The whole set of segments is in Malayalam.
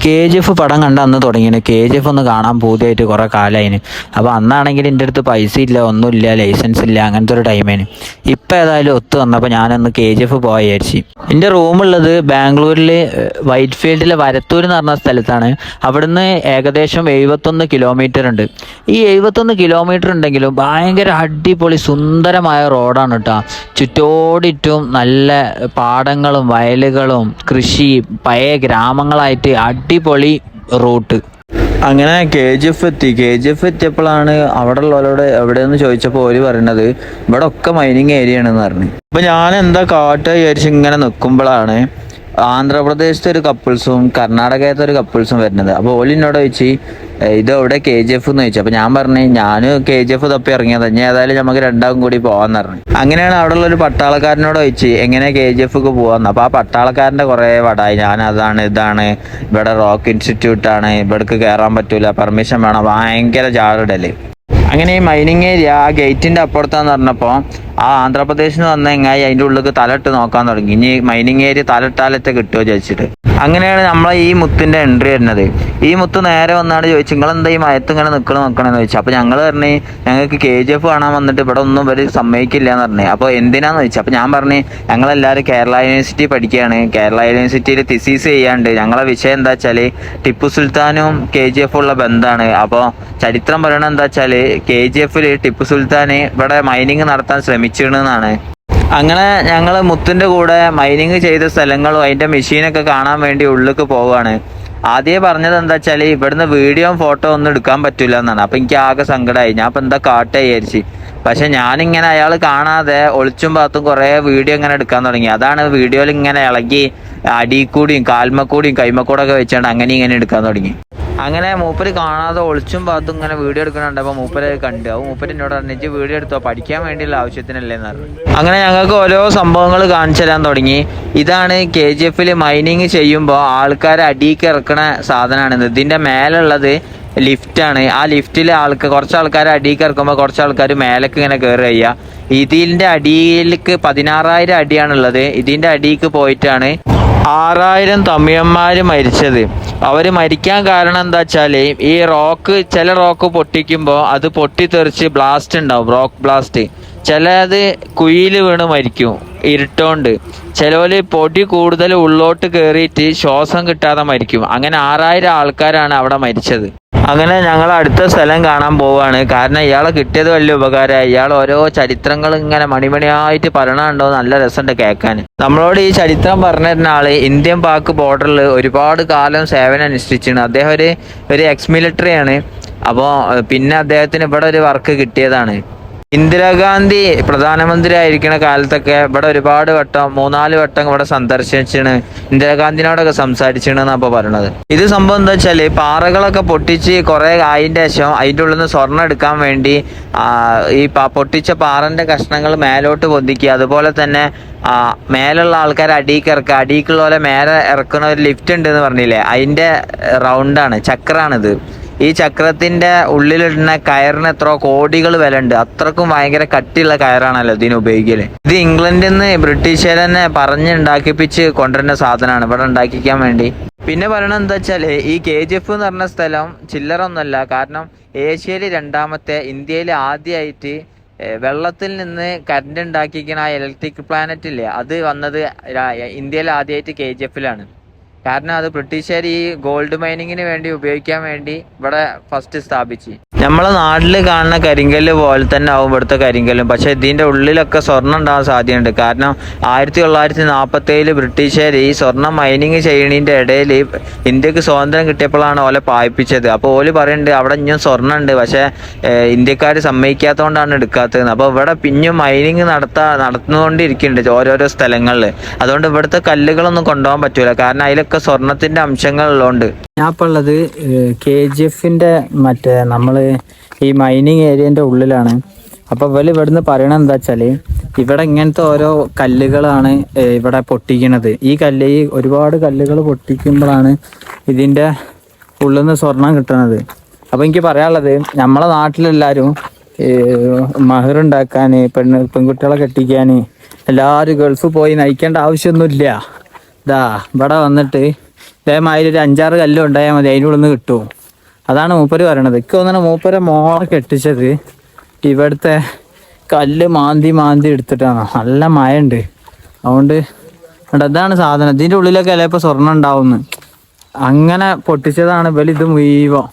KGF പടം കണ്ട അന്ന് തുടങ്ങിയാണ്. KGF ഒന്ന് കാണാൻ പൂതിയായിട്ട് കുറേ കാലമായിന്. അപ്പോൾ അന്നാണെങ്കിൽ എൻ്റെ അടുത്ത് പൈസ ഇല്ല, ഒന്നുമില്ല, ലൈസൻസ് ഇല്ല, അങ്ങനത്തെ ഒരു ടൈമേന്. ഇപ്പം ഏതായാലും ഒത്തു വന്നപ്പോൾ ഞാനൊന്ന് KGF പോകാൻ വിചാരിച്ചു. എൻ്റെ റൂമുള്ളത് ബാംഗ്ലൂരിൽ വൈറ്റ് ഫീൽഡിലെ വരത്തൂർ എന്ന് പറഞ്ഞ സ്ഥലത്താണ്. അവിടുന്ന് ഏകദേശം 71 കിലോമീറ്റർ ഉണ്ട്. ഈ 71 കിലോമീറ്റർ ഉണ്ടെങ്കിലും ഭയങ്കര അടിപൊളി സുന്ദരമായ റോഡാണ് കേട്ടോ. ചുറ്റോടിറ്റും നല്ല പാടങ്ങളും വയലുകളും കൃഷി, പഴയ ഗ്രാമങ്ങളായിട്ട് അടിപൊളി റൂട്ട്. അങ്ങനെ KGF എത്തിയപ്പോഴാണ് അവിടെ ഉള്ളവരോട് എവിടെയെന്ന് ചോദിച്ചപ്പോൾ ഓര് പറയണത് ഇവിടെ ഒക്കെ മൈനിങ് ഏരിയ ആണെന്ന് പറഞ്ഞു. അപ്പൊ ഞാൻ എന്താ കാട്ടുക വിചാരിച്ച് ഇങ്ങനെ നിൽക്കുമ്പോഴാണ് ആന്ധ്രാപ്രദേശത്തെ ഒരു കപ്പിൾസും കർണാടകത്തെ ഒരു കപ്പിൾസും വരുന്നത്. അപ്പോൾ ഓലിനോട് ചോദിച്ച് ഇതെവിടെ KGF എന്ന് ചോദിച്ചു. അപ്പോൾ ഞാൻ പറഞ്ഞു ഞാൻ KGF തപ്പി ഇറങ്ങിയത്, ഇനി ഏതായാലും നമുക്ക് രണ്ടാളും കൂടി പോകാമെന്ന് പറഞ്ഞു. അങ്ങനെയാണ് അവിടെ ഉള്ളൊരു പട്ടാളക്കാരനോട് ചോദിച്ച് എങ്ങനെ KGF പോകാമെന്ന്. അപ്പോൾ ആ പട്ടാളക്കാരൻ്റെ കുറേ വടായി, ഞാൻ അതാണ് ഇതാണ്, ഇവിടെ റോക്ക് ഇൻസ്റ്റിറ്റ്യൂട്ടാണ്, ഇവിടേക്ക് കയറാൻ പറ്റൂല, പെർമിഷൻ വേണം, ഭയങ്കര ജാറിടല്. അങ്ങനെ ഈ മൈനിങ് ഏരിയ ആ ഗേറ്റിൻ്റെ അപ്പുറത്താന്ന് പറഞ്ഞപ്പോൾ ആ ആന്ധ്രാപ്രദേശിൽ നിന്ന് വന്ന എങ്ങായി അതിൻ്റെ ഉള്ളിൽ തലയിട്ട് നോക്കാൻ തുടങ്ങി. ഇനി മൈനിങ് ഏരിയ തലട്ടാലത്തെ കിട്ടുമോ ചോദിച്ചിട്ട്. അങ്ങനെയാണ് നമ്മളെ ഈ മുത്തിൻ്റെ എൻട്രി വരുന്നത്. ഈ മുത്ത് നേരെ വന്നാണ് ചോദിച്ചു നിങ്ങളെന്താ ഈ മയത്ത് ഇങ്ങനെ നോക്കണമെന്ന് ചോദിച്ചു. അപ്പോൾ ഞങ്ങൾ പറഞ്ഞു ഞങ്ങൾക്ക് KGF കാണാൻ വന്നിട്ട് ഇവിടെ ഒന്നും ഇവർ സമ്മതിക്കില്ല എന്ന് പറഞ്ഞു. അപ്പോൾ എന്തിനാന്ന് ചോദിച്ചു. അപ്പോൾ ഞാൻ പറഞ്ഞു ഞങ്ങളെല്ലാവരും കേരള യൂണിവേഴ്സിറ്റി പഠിക്കുകയാണ്, കേരള യൂണിവേഴ്സിറ്റിയിൽ തിസീസ് ചെയ്യാണ്ട്, ഞങ്ങളെ വിഷയം എന്താ വെച്ചാൽ ടിപ്പു സുൽത്താനും KGF ഉള്ള ബന്ധമാണ്. അപ്പോൾ ചരിത്രം പറയണത് എന്താ വെച്ചാൽ KGFിൽ ടിപ്പു സുൽത്താൻ ഇവിടെ മൈനിങ് നടത്താൻ ശ്രമിച്ചിരുന്നതാണ്. അങ്ങനെ ഞങ്ങൾ മുത്തിൻ്റെ കൂടെ മൈനിങ് ചെയ്ത സ്ഥലങ്ങളും അതിൻ്റെ മെഷീനൊക്കെ കാണാൻ വേണ്ടി ഉള്ളിലേക്ക് പോവുകയാണ്. ആദ്യമേ പറഞ്ഞത് എന്താ വെച്ചാൽ ഇവിടുന്ന് വീഡിയോയും ഫോട്ടോ ഒന്നും എടുക്കാൻ പറ്റില്ല എന്നാണ്. അപ്പം എനിക്ക് ആകെ സങ്കടമായി. ഞാൻ ഇപ്പം എന്താ കാട്ടുക വിചാരിച്ച്. പക്ഷെ ഞാനിങ്ങനെ അയാൾ കാണാതെ ഒളിച്ചും പാത്തും കുറേ വീഡിയോ ഇങ്ങനെ എടുക്കാൻ തുടങ്ങി. അതാണ് വീഡിയോയിൽ ഇങ്ങനെ ഇളകി അടിക്കൂടിയും കാൽമക്കൂടിയും കൈമക്കൂടൊക്കെ വെച്ചാണ്ട് അങ്ങനെ ഇങ്ങനെ എടുക്കാൻ തുടങ്ങി. അങ്ങനെ മൂപ്പര് കാണാതെ ഒളിച്ചും പാത്തും ഇങ്ങനെ വീഡിയോ എടുക്കണുണ്ട്. അപ്പോൾ മൂപ്പര് കണ്ടു. അപ്പോൾ മൂപ്പര് എന്നോട് പറഞ്ഞിട്ട് വീഡിയോ എടുത്തോ, പഠിക്കാൻ വേണ്ടിയുള്ള ആവശ്യത്തിനല്ലേന്ന് പറഞ്ഞു. അങ്ങനെ ഞങ്ങൾക്ക് ഓരോ സംഭവങ്ങൾ കാണിച്ചു തരാൻ തുടങ്ങി. ഇതാണ് KGFിൽ മൈനിങ് ചെയ്യുമ്പോൾ ആൾക്കാരെ അടിയിലേക്ക് ഇറക്കണ സാധനമാണ്. ഇതിൻ്റെ മേലുള്ളത് ലിഫ്റ്റാണ്. ആ ലിഫ്റ്റിൽ കുറച്ച് ആൾക്കാർ അടിയിലേക്ക് ഇറക്കുമ്പോൾ കുറച്ച് ആൾക്കാർ മേലേക്ക് ഇങ്ങനെ കയറുക ചെയ്യുക. ഇതിൻ്റെ അടിയിലേക്ക് 16,000 അടിയാണുള്ളത്. ഇതിൻ്റെ അടിയിലേക്ക് പോയിട്ടാണ് 6,000 തമിഴന്മാർ മരിച്ചത്. അവർ മരിക്കാൻ കാരണം എന്താ വെച്ചാൽ ഈ ചില റോക്ക് പൊട്ടിക്കുമ്പോൾ അത് പൊട്ടിത്തെറിച്ച് ബ്ലാസ്റ്റ് ഉണ്ടാവും, റോക്ക് ബ്ലാസ്റ്റ്. ചിലത് കുഴിയിൽ വീണ് മരിക്കും ഇരുട്ടോണ്ട്. ചിലവര് പൊടി കൂടുതൽ ഉള്ളോട്ട് കയറിയിട്ട് ശ്വാസം കിട്ടാതെ മരിക്കും. അങ്ങനെ 6,000 ആൾക്കാരാണ് അവിടെ മരിച്ചത്. അങ്ങനെ ഞങ്ങൾ അടുത്ത സ്ഥലം കാണാൻ പോവുകയാണ്. കാരണം ഇയാളെ കിട്ടിയത് വലിയ ഉപകാരമായി. ഇയാൾ ഓരോ ചരിത്രങ്ങൾ ഇങ്ങനെ മണിമണിയായിട്ട് പറയണുണ്ടോ, നല്ല രസമുണ്ട് കേൾക്കാൻ. നമ്മളോട് ഈ ചരിത്രം പറഞ്ഞിരുന്ന ആള് ഇന്ത്യൻ പാക് ബോർഡറിൽ ഒരുപാട് കാലം സേവനം അനുഷ്ഠിച്ചാണ്. അദ്ദേഹം ഒരു എക്സ് മിലിറ്ററി ആണ്. അപ്പോൾ പിന്നെ അദ്ദേഹത്തിന് ഇവിടെ ഒരു വർക്ക് കിട്ടിയതാണ്. ഇന്ദിരാഗാന്ധി പ്രധാനമന്ത്രി ആയിരിക്കുന്ന കാലത്തൊക്കെ ഇവിടെ ഒരുപാട് വട്ടം 3-4 വട്ടം ഇവിടെ സന്ദർശിച്ചാണ്, ഇന്ദിരാഗാന്ധിനോടൊക്കെ സംസാരിച്ചാണെന്നാണ് അപ്പോൾ പറയണത്. ഇത് സംഭവം എന്താ വെച്ചാൽ പാറകളൊക്കെ പൊട്ടിച്ച് കുറേ ആയതിൻ്റെ ശേഷം അതിൻ്റെ ഉള്ളിൽ നിന്ന് സ്വർണ്ണം എടുക്കാൻ വേണ്ടി ഈ പൊട്ടിച്ച പാറൻ്റെ കഷ്ണങ്ങൾ മേലോട്ട് പൊന്തിക്കുക. അതുപോലെ തന്നെ മേലുള്ള ആൾക്കാർ അടിയിലേക്ക് ഇറക്കുക. അടിയിക്കുള്ള പോലെ മേലെ ഇറക്കുന്ന ഒരു ലിഫ്റ്റ് ഉണ്ട് എന്ന് പറഞ്ഞില്ലേ, അതിൻ്റെ റൗണ്ടാണ്, ചക്രാണിത്. ഈ ചക്രത്തിന്റെ ഉള്ളിലിടുന്ന കയറിന് എത്ര കോടികൾ വില ഉണ്ട്. അത്രക്കും ഭയങ്കര കട്ടിയുള്ള കയറാണല്ലോ ഇതിന് ഉപയോഗിക്കല്. ഇത് ഇംഗ്ലണ്ടിൽ നിന്ന് ബ്രിട്ടീഷുകാർ തന്നെ ഉണ്ടാക്കിപ്പിച്ച് കൊണ്ടുവരുന്ന സാധനമാണ് ഇവിടെ ഉണ്ടാക്കിക്കാൻ വേണ്ടി. പിന്നെ പറയണത് എന്താ വെച്ചാൽ ഈ KGF എന്ന് പറഞ്ഞ സ്ഥലം ചില്ലറൊന്നുമല്ല. കാരണം ഏഷ്യയിൽ 2ാമത്തെ, ഇന്ത്യയിൽ ആദ്യമായിട്ട് വെള്ളത്തിൽ നിന്ന് കറണ്ട് ഉണ്ടാക്കിക്കുന്ന ആ ഇലക്ട്രിക് പ്ലാനറ്റ് ഇല്ലേ, അത് വന്നത് ഇന്ത്യയിൽ ആദ്യമായിട്ട് KGFിലാണ്. കാരണം അത് ബ്രിട്ടീഷുകാർ ഈ ഗോൾഡ് മൈനിങ്ങിന് വേണ്ടി ഉപയോഗിക്കാൻ വേണ്ടി ഇവിടെ ഫസ്റ്റ് സ്ഥാപിച്ചു. നമ്മളെ നാട്ടിൽ കാണുന്ന കരിങ്കല്ല് പോലെ തന്നെ ആവും ഇവിടുത്തെ കരിങ്കല്ലും. പക്ഷെ ഇതിൻ്റെ ഉള്ളിലൊക്കെ സ്വർണ്ണം ഉണ്ടാകാൻ സാധ്യതയുണ്ട്. കാരണം 1947 ബ്രിട്ടീഷുകാർ ഈ സ്വർണ്ണം മൈനിങ് ചെയ്യണതിൻ്റെ ഇടയിൽ ഇന്ത്യക്ക് സ്വാതന്ത്ര്യം കിട്ടിയപ്പോഴാണ് ഓലെ പായിപ്പിച്ചത്. അപ്പോൾ ഓല് പറയുന്നുണ്ട് അവിടെ ഇനിയും സ്വർണ്ണം ഉണ്ട്, പക്ഷേ ഇന്ത്യക്കാർ സമ്മതിക്കാത്തതുകൊണ്ടാണ് എടുക്കാത്തത്. അപ്പോൾ ഇവിടെ പിന്നെയും മൈനിങ് നടന്നുകൊണ്ടിരിക്കുന്നുണ്ട് ഓരോരോ സ്ഥലങ്ങളിൽ. അതുകൊണ്ട് ഇവിടുത്തെ കല്ലുകളൊന്നും കൊണ്ടുപോകാൻ പറ്റൂല. കാരണം അതിലൊക്കെ സ്വർണത്തിന്റെ അംശങ്ങളുള്ളതുകൊണ്ട്. ഞാൻ ഇപ്പോൾ ഉള്ളത് KGFിന്റെ നമ്മൾ ഈ മൈനിങ് ഏരിയന്റെ ഉള്ളിലാണ്. അപ്പോൾ ഇവിടുന്ന് പറയണത് എന്താ വെച്ചാൽ ഇവിടെ ഇങ്ങനത്തെ ഓരോ കല്ലുകളാണ് ഇവിടെ പൊട്ടിക്കണത്. ഈ ഒരുപാട് കല്ലുകൾ പൊട്ടിക്കുമ്പോഴാണ് ഇതിൻ്റെ ഉള്ളിൽ നിന്ന് സ്വർണം കിട്ടുന്നത്. അപ്പോൾ എനിക്ക് പറയാനുള്ളത് നമ്മളെ നാട്ടിലെല്ലാവരും മഹറുണ്ടാക്കാൻ, പെൺകുട്ടികളെ കെട്ടിക്കാൻ എല്ലാവരും ഗൾഫ് പോയി നയിക്കേണ്ട ആവശ്യമൊന്നുമില്ല. ഇവിടെ വന്നിട്ട് ഇതേമാതിരി ഒരു 5-6 കല്ലും ഉണ്ടായാൽ മതി, അതിൻ്റെ ഉള്ളിൽ നിന്ന് കിട്ടുമോ. അതാണ് മൂപ്പര് പറയണത്. എനിക്ക് തോന്നണ മൂപ്പരെ മോളെ കെട്ടിച്ചത് ഇവിടുത്തെ കല്ല് മാന്തി എടുത്തിട്ടാണ്. നല്ല മഴയുണ്ട്, അതുകൊണ്ട് അതാണ് സാധനം. ഇതിൻ്റെ ഉള്ളിലൊക്കെ ചിലപ്പോൾ സ്വർണ്ണം ഉണ്ടാവുന്നു. അങ്ങനെ പൊട്ടിച്ചതാണ് ഇവൽ. ഇത് മുഴുവൻ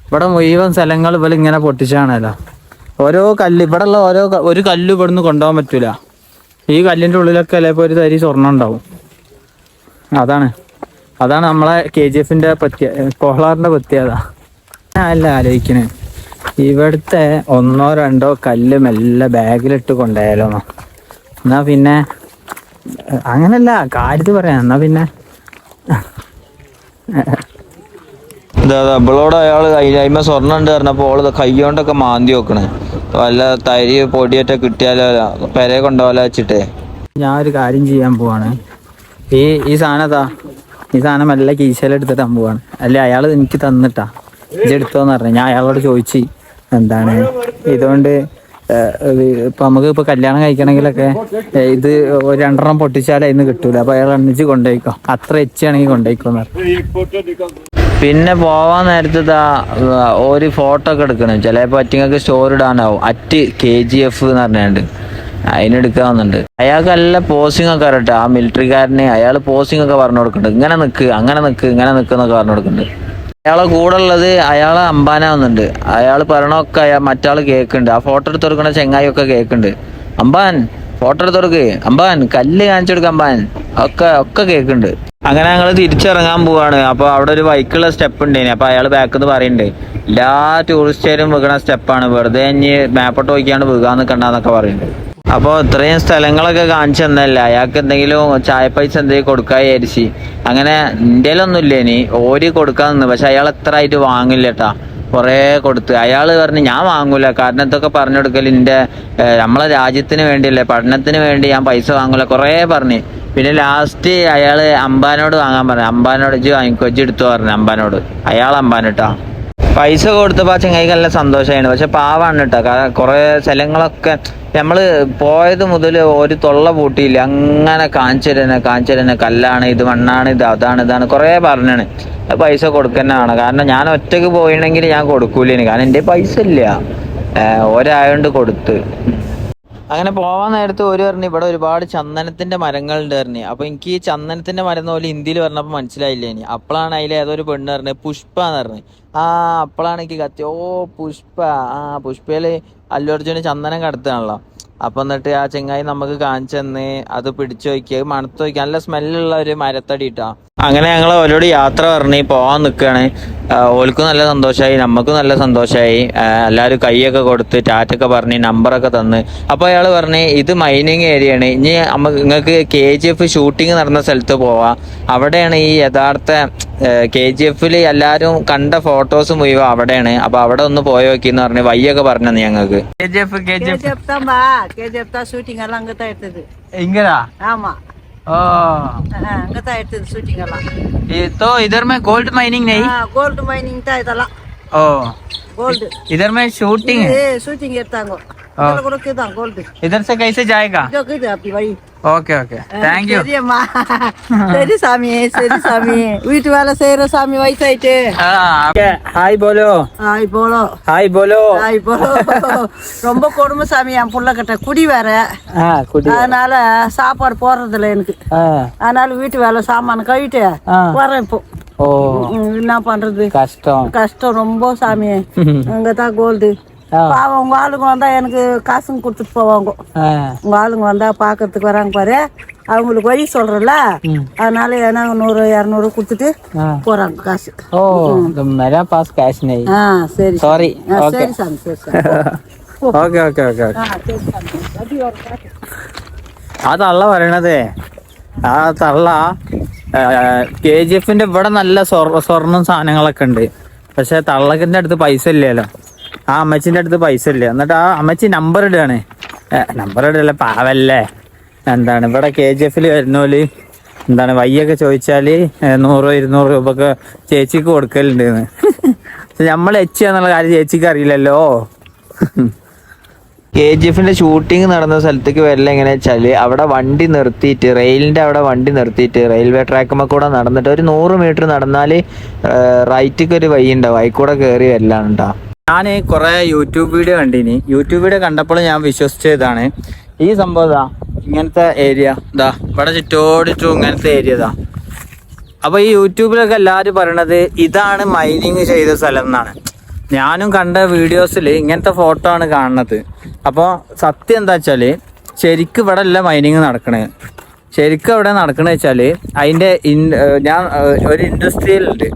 ഇവിടെ മുഴുവൻ സ്ഥലങ്ങൾ ഇവൽ ഇങ്ങനെ പൊട്ടിച്ചാണല്ലോ. ഓരോ കല്ല് ഇവിടെ ഉള്ള ഒരു കല്ല് ഇവിടുന്ന് കൊണ്ടുപോകാൻ പറ്റൂല. ഈ കല്ലിൻ്റെ ഉള്ളിലൊക്കെ ചിലപ്പോൾ ഒരു തരി സ്വർണ്ണം ഉണ്ടാവും. അതാണ് നമ്മളെ KGF-ന്റെ കോഹ്ലാറിന്റെ പ്രത്യേകത. അല്ല ആലോചിക്കണേ, ഇവിടുത്തെ 1-2 കല്ല് മെല്ലെ ബാഗിലിട്ട് കൊണ്ടുപോയാലോന്നോ. എന്നാ പിന്നെ അങ്ങനല്ല കാര്യത്തിൽ പറയാം. എന്നാ പിന്നെ ഇവളോട് അയാൾ അതിന്മേൽ സ്വർണ്ണം ഉണ്ട് പറഞ്ഞപ്പോൾ ഓള് കൈ കൊണ്ടൊക്കെ മാന്തി വെക്കണേ. വല്ല തരി പൊടിയൊക്കെ കിട്ടിയാലോ പെരെ കൊണ്ടുപോകാലോ വെച്ചിട്ടേ. ഞാൻ ഒരു കാര്യം ചെയ്യാൻ പോവാണ്. ഈ സാധനം മെല്ലെ കീശയിലെടുത്തിട്ടാൻ പോവാണ്. അല്ലെ അയാൾ എനിക്ക് തന്നിട്ടാ ഇതെടുത്തോന്ന് പറഞ്ഞു. ഞാൻ അയാളോട് ചോദിച്ചു എന്താണ് ഇതുകൊണ്ട് ഇപ്പൊ നമുക്ക് ഇപ്പൊ കല്യാണം കഴിക്കണമെങ്കിലൊക്കെ ഇത് 2 പൊട്ടിച്ചാലേ ഇന്ന് കിട്ടൂല. അപ്പൊ അയാൾ എണ്ണിച്ച് കൊണ്ടുപോയിക്കോ, അത്ര എച്ചാണെങ്കിൽ കൊണ്ടുപോയിക്കോന്ന് പറഞ്ഞു. പിന്നെ പോവാൻ നേരത്തെ ഒരു ഫോട്ടോ ഒക്കെ എടുക്കണം. ചിലപ്പോൾ പറ്റിങ്ങൾക്ക് സ്റ്റോറി ഇടാനാവും. @KGF എന്ന് പറഞ്ഞുണ്ട്, അതിനെടുക്കാവുന്നുണ്ട്. അയാൾക്ക് നല്ല പോസിംഗ് ഒക്കെ അറിയട്ടെ. ആ മിലിറ്ററിക്കാരന് അയാൾ പോസിംഗ് ഒക്കെ പറഞ്ഞു കൊടുക്കുന്നുണ്ട്. ഇങ്ങനെ നിൽക്ക്, അങ്ങനെ നിൽക്ക്, ഇങ്ങനെ നിൽക്കുന്നൊക്കെ പറഞ്ഞു കൊടുക്കുന്നുണ്ട്. അയാളെ കൂടെ ഉള്ളത് അയാളെ അമ്പാനാവുന്നുണ്ട്. അയാൾ പറയണൊക്കെ മറ്റാൾ കേൾക്കുന്നുണ്ട്. ആ ഫോട്ടോ എടുത്ത് കൊടുക്കണ ചെങ്ങായി ഒക്കെ കേൾക്കുന്നുണ്ട്. അമ്പാൻ ഫോട്ടോ എടുത്ത് കൊടുക്ക്, അമ്പാൻ കല്ല് കാണിച്ചു കൊടുക്ക, അമ്പാൻ ഒക്കെ കേൾക്കുന്നുണ്ട്. അങ്ങനെ ഞങ്ങൾ തിരിച്ചിറങ്ങാൻ പോവാണ്. അപ്പോൾ അവിടെ ഒരു ബൈക്കുള്ള സ്റ്റെപ്പ് ഉണ്ടേനി. അപ്പോൾ അയാൾ ബാക്കിൽ നിന്ന് പറയുന്നുണ്ട് എല്ലാ ടൂറിസ്റ്റുകാരും വീകണ സ്റ്റെപ്പാണ്, വെറുതെ ഇനി മാപ്പോട്ട് നോക്കിയാണ്ട് വീകാൻ നിൽക്കണ്ടെന്നൊക്കെ പറയുന്നുണ്ട്. അപ്പോൾ ഇത്രയും സ്ഥലങ്ങളൊക്കെ കാണിച്ചു തന്നല്ല, അയാൾക്ക് എന്തെങ്കിലും ചായ പൈസ എന്തെങ്കിലും കൊടുക്കാൻ വിചാരിച്ച്. അങ്ങനെ ഇന്ത്യയിലൊന്നും ഇല്ല, ഇനി ഓരി കൊടുക്കാൻ നിന്ന്. പക്ഷെ അയാൾ എത്ര ആയിട്ട് വാങ്ങില്ല കേട്ടാ, കുറേ കൊടുത്ത്. അയാൾ പറഞ്ഞു ഞാൻ വാങ്ങൂല, കാരണം ഇതൊക്കെ പറഞ്ഞു കൊടുക്കൽ നമ്മളെ രാജ്യത്തിന് വേണ്ടിയല്ലേ, പഠനത്തിന് വേണ്ടി ഞാൻ പൈസ വാങ്ങൂല കുറേ പറഞ്ഞ്. പിന്നെ ലാസ്റ്റ് അയാൾ അമ്പാനോട് വാങ്ങാൻ പറഞ്ഞു. അമ്പാനോട് ഇജ്ജ് വാങ്ങിക്കോ, ഇജ്ജ് എടുത്തു പറഞ്ഞു അമ്പാനോട്. അയാൾ അമ്പാനിട്ടാ പൈസ കൊടുത്തപ്പോൾ ആ ചെങ്ങായിക്ക് നല്ല സന്തോഷമായിരുന്നു. പക്ഷെ പാവാണ് കേട്ടോ, കാരണം കുറേ സ്ഥലങ്ങളൊക്കെ നമ്മൾ പോയത് മുതൽ ഒരു തൊള്ള പൂട്ടിയില്ല. അങ്ങനെ കാണിച്ചു കല്ലാണ്, ഇത് മണ്ണാണ്, ഇത് ഇതാണ് കുറേ പറഞ്ഞാണ്. പൈസ കൊടുക്കുന്നതാണ്. കാരണം ഞാൻ ഒറ്റയ്ക്ക് പോയിണെങ്കിൽ ഞാൻ കൊടുക്കൂലേന്, കാരണം എൻ്റെ പൈസ ഇല്ല, ഒരായോണ്ട് കൊടുത്ത്. അങ്ങനെ പോവാൻ നേരത്ത് ഒരു പറഞ്ഞു ഇവിടെ ഒരുപാട് ചന്ദനത്തിന്റെ മരങ്ങളുണ്ട് പറഞ്ഞു. അപ്പൊ എനിക്ക് ഈ ചന്ദനത്തിന്റെ മരം പോലെ ഹിന്ദിയിൽ പറഞ്ഞപ്പോൾ മനസ്സിലായില്ല. ഇനി അപ്പോഴാണ് അതിൽ ഏതൊരു പെണ്ണ് പറഞ്ഞു പുഷ്പ എന്ന് പറഞ്ഞു. അപ്പോഴാണ് എനിക്ക് കത്തി, പുഷ്പ. പുഷ്പയില് അല്ലു അർജുന് ചന്ദനം കടത്തുകയാണല്ലോ. അപ്പൊ എന്നിട്ട് ആ ചെങ്ങായി നമുക്ക് കാണിച്ചു തന്ന് അത് പിടിച്ചു നോക്കി, അത് മണത്ത് നോക്കി, നല്ല സ്മെല്ലുള്ള ഒരു മരത്തടി ഇട്ടാ. അങ്ങനെ ഞങ്ങൾ അവരോട് യാത്ര പറഞ്ഞ് പോവാൻ നിൽക്കുകയാണ്. ഓൽക്കും നല്ല സന്തോഷമായി, നമുക്കും നല്ല സന്തോഷമായി. എല്ലാവരും കൈയൊക്കെ കൊടുത്ത് ടാറ്റൊക്കെ പറഞ്ഞ് നമ്പറൊക്കെ തന്ന്. അപ്പോൾ അയാൾ പറഞ്ഞ് ഇത് മൈനിങ് ഏരിയയാണ്, ഇനി നിങ്ങൾക്ക് KGF ഷൂട്ടിങ് നടന്ന സ്ഥലത്ത് പോവാം, അവിടെയാണ് ഈ യഥാർത്ഥ KGF-ൽ എല്ലാവരും കണ്ട ഫോട്ടോസ് മുഴുവൻ അവിടെയാണ്. അപ്പൊ അവിടെ ഒന്ന് പോയി നോക്കിന്ന് പറഞ്ഞ് വയ്യൊക്കെ പറഞ്ഞു ഞങ്ങൾക്ക്. तो इधर में गोल्ड माइनिंग नहीं? गोल्ड माइनिंग था इधर. गोल्ड इधर में शूटिंग है. Shooting gold. इधर से कैसे जाएगा? जो आपकी भाई. Okay thank you. सरी सामी वीट वाला सेरा सामी वैसा है. हाय बोलो. ரொம்ப கொடுமை சாமி, என் புள்ள கிட்ட குடி வேற, அதனால சாப்பாடு போடுறதில்ல எனக்கு. அதனால வீட்டு வேலை சாமான கழிட்டு வரேன் இப்போ. என்ன பண்றது, கஷ்டம் ரொம்ப சாமி. அங்கதான் கோல்டு. பாவம் உங்க ஆளுங்க வந்தா எனக்கு காசுங்க கொடுத்துட்டு போவாங்க. உங்க ஆளுங்க வந்தா பாக்கிறதுக்கு வராங்க பாரு, அவங்களுக்கு வழி சொல்றல, அதனால ஏன்னா 100-200 கொடுத்துட்டு போறாங்க காசு. मेरा पास कैश नहीं. சரி सॉरी. சரி சாமி, சரி ഓക്കെ ആ തള്ള പറയണതേ, ആ തള്ള KGF-ന്റെ ഇവിടെ നല്ല സ്വർണ്ണം സാധനങ്ങളൊക്കെ ഉണ്ട്. പക്ഷെ തള്ളക്കിന്റെ അടുത്ത് പൈസ ഇല്ലല്ലോ, ആ അമ്മച്ചിന്റെ അടുത്ത് പൈസ ഇല്ല. എന്നിട്ട് ആ അമ്മച്ചി നമ്പർ ഇടുകയാണ്. നമ്പർ ഇടല്ലേ, പാവല്ലേ. എന്താണ് ഇവിടെ KGF-ൽ വരുന്നോല് എന്താണ് വയ്യൊക്കെ ചോദിച്ചാല് 100-200 രൂപക്ക് ചേച്ചിക്ക് കൊടുക്കലുണ്ടെന്ന്. നമ്മൾ എന്നുള്ള കാര്യം ചേച്ചിക്ക് അറിയില്ലല്ലോ. KGF-ന്റെ ഷൂട്ടിംഗ് നടന്ന സ്ഥലത്തേക്ക് വരല എങ്ങനെ വെച്ചാൽ അവിടെ വണ്ടി നിർത്തിയിട്ട് റെയിലിൻ്റെ അവിടെ വണ്ടി നിർത്തിയിട്ട് റെയിൽവേ ട്രാക്കുമ്പോൾ കൂടെ നടന്നിട്ട് ഒരു 100 മീറ്റർ നടന്നാൽ റൈറ്റിക്ക് ഒരു വഴി ഉണ്ടാവും, അതിൽ കൂടെ കയറി വരലാണ് കേട്ടോ. ഞാൻ കുറേ യൂട്യൂബ് വീഡിയോ കണ്ടിനി. യൂട്യൂബ് വീഡിയോ കണ്ടപ്പോൾ ഞാൻ വിശ്വസിച്ചതാണ് ഈ സംഭവം. ഇതാ ഇങ്ങനത്തെ ഏരിയ, ഇതാ ഇവിടെ ചുറ്റോടിച്ചും ഇങ്ങനത്തെ ഏരിയ ഇതാ. അപ്പോൾ ഈ യൂട്യൂബിലൊക്കെ എല്ലാവരും പറയണത് ഇതാണ് മൈനിങ് ചെയ്ത സ്ഥലം എന്നാണ്. ഞാനും കണ്ട വീഡിയോസിൽ ഇങ്ങനത്തെ ഫോട്ടോ ആണ് കാണുന്നത്. അപ്പോൾ സത്യം എന്താ വെച്ചാൽ ശരിക്കും ഇവിടെ അല്ല മൈനിങ് നടക്കണേ. ശരിക്കും അവിടെ നടക്കണത് വെച്ചാൽ അതിൻ്റെ ഞാൻ ഒരു ഇൻഡസ്ട്രിയിലുണ്ട്,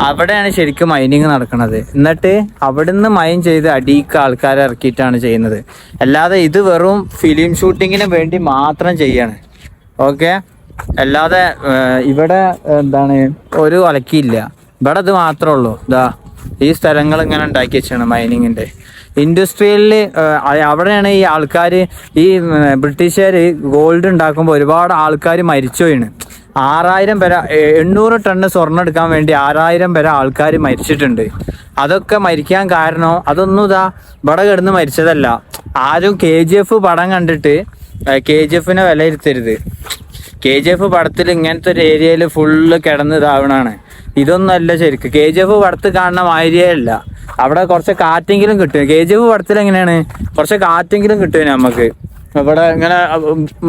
അവിടെയാണ് ശരിക്കും മൈനിങ് നടക്കുന്നത്. എന്നിട്ട് അവിടുന്ന് മൈൻ ചെയ്ത് അടിയിക്ക് ആൾക്കാരെ ഇറക്കിയിട്ടാണ് ചെയ്യുന്നത്. അല്ലാതെ ഇത് വെറും ഫിലിം ഷൂട്ടിങ്ങിന് വേണ്ടി മാത്രം ചെയ്യാണ്. ഓക്കെ, അല്ലാതെ ഇവിടെ എന്താണ് ഒരു ഒലക്കിയില്ല. ഇവിടെ ഇത് മാത്രമേ ഉള്ളൂ. ഇതാ ഈ സ്ഥലങ്ങൾ ഇങ്ങനെ ഉണ്ടാക്കി വെച്ചാണ് മൈനിങ്ങിൻ്റെ. ഇൻഡസ്ട്രിയലിൽ അവിടെയാണ് ഈ ആൾക്കാർ, ഈ ബ്രിട്ടീഷുകാർ ഗോൾഡ് ഉണ്ടാക്കുമ്പോൾ ഒരുപാട് ആൾക്കാർ മരിച്ചു പോയിണ്. 6000 പേരെ 800 ടണ്ണ് സ്വർണ്ണം എടുക്കാൻ വേണ്ടി 6000 പേരെ ആൾക്കാർ മരിച്ചിട്ടുണ്ട്. അതൊക്കെ മരിക്കാൻ കാരണം അതൊന്നും ഇതാ ഇവിടെ കിടന്ന് മരിച്ചതല്ല. ആരും KGF പടം കണ്ടിട്ട് KGF-നെ വിലയിരുത്തരുത്. KGF പടത്തിൽ ഇങ്ങനത്തെ ഒരു ഏരിയയിൽ ഫുള്ള് കിടന്ന് ഇതാവണാണ്. ഇതൊന്നും അല്ല ശരിക്കും KGF പടത്തിൽ കാണുന്ന മാതിരിയേ അല്ല. അവിടെ കുറച്ച് കാറ്റെങ്കിലും കിട്ടും. KGF പടത്തിൽ എങ്ങനെയാണ് കുറച്ച് കാറ്റെങ്കിലും കിട്ടും നമുക്ക്. ഇവിടെ ഇങ്ങനെ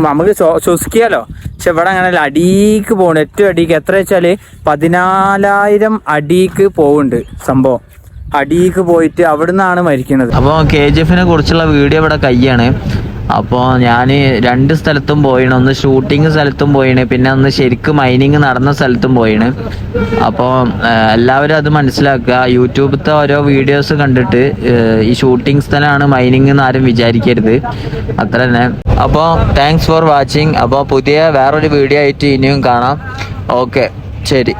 നമുക്ക് ശ്വസിക്കാലോ. പക്ഷെ ഇവിടെ അങ്ങനെ അടിക്ക് പോകുന്നുണ്ട്. ഏറ്റവും അടിക്ക് എത്ര വെച്ചാൽ 14000 അടിക്ക് പോകുന്നുണ്ട് സംഭവം. അടിക്ക് പോയിട്ട് അവിടെ നിന്നാണ് മരിക്കുന്നത്. അപ്പോൾ KGF-നെ കുറിച്ചുള്ള വീഡിയോ ഇവിടെ കയ്യാണ്. അപ്പോൾ ഞാൻ 2 സ്ഥലത്തും പോയിണ്. ഒന്ന് ഷൂട്ടിങ് സ്ഥലത്തും പോയിണ്, പിന്നെ ഒന്ന് ശരിക്കും മൈനിങ് നടന്ന സ്ഥലത്തും പോയിണ്. അപ്പോൾ എല്ലാവരും അത് മനസ്സിലാക്കുക. യൂട്യൂബിലത്തെ ഓരോ വീഡിയോസ് കണ്ടിട്ട് ഈ ഷൂട്ടിംഗ് സ്ഥലമാണ് മൈനിങ് എന്ന് ആരും വിചാരിക്കരുത്. അത്ര തന്നെ. അപ്പോൾ താങ്ക്സ് ഫോർ വാച്ചിങ്. അപ്പോൾ പുതിയ വേറൊരു വീഡിയോ ആയിട്ട് ഇനിയും കാണാം. ഓക്കെ, ശരി.